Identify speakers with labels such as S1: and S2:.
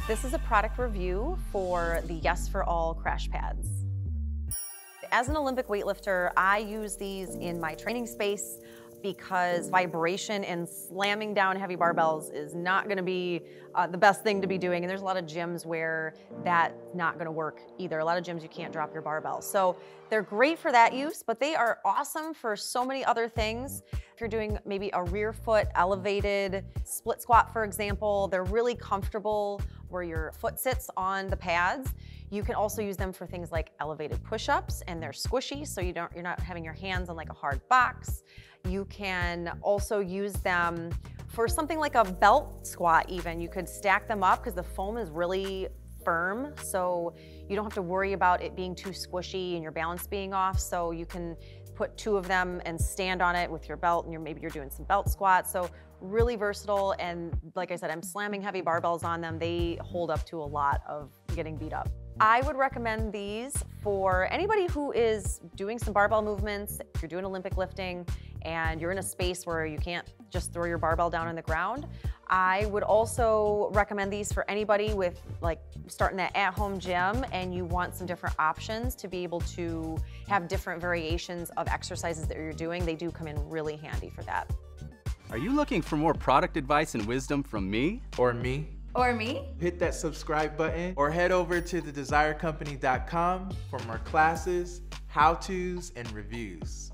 S1: This is a product review for the Yes4All crash pads. As an Olympic weightlifter, I use these in my training space because vibration and slamming down heavy barbells is not gonna be the best thing to be doing. And there's a lot of gyms where that's not gonna work either. A lot of gyms you can't drop your barbells. So they're great for that use, but they are awesome for so many other things. If you're doing maybe a rear foot elevated split squat, for example, they're really comfortable where your foot sits on the pads. You can also use them for things like elevated push-ups, and they're squishy, so you're not having your hands on like a hard box. You can also use them for something like a belt squat even. You could stack them up because the foam is really firm, so you don't have to worry about it being too squishy and your balance being off. So you can put two of them and stand on it with your belt, and maybe you're doing some belt squats. So really versatile, and like I said, I'm slamming heavy barbells on them. They hold up to a lot of getting beat up. I would recommend these for anybody who is doing some barbell movements. If you're doing Olympic lifting and you're in a space where you can't just throw your barbell down on the ground. I would also recommend these for anybody with like starting that at-home gym and you want some different options to be able to have different variations of exercises that you're doing. They do come in really handy for that.
S2: Are you looking for more product advice and wisdom from me?
S3: Or me?
S4: Or me?
S3: Hit that subscribe button or head over to thedesirecompany.com for more classes, how-tos, and reviews.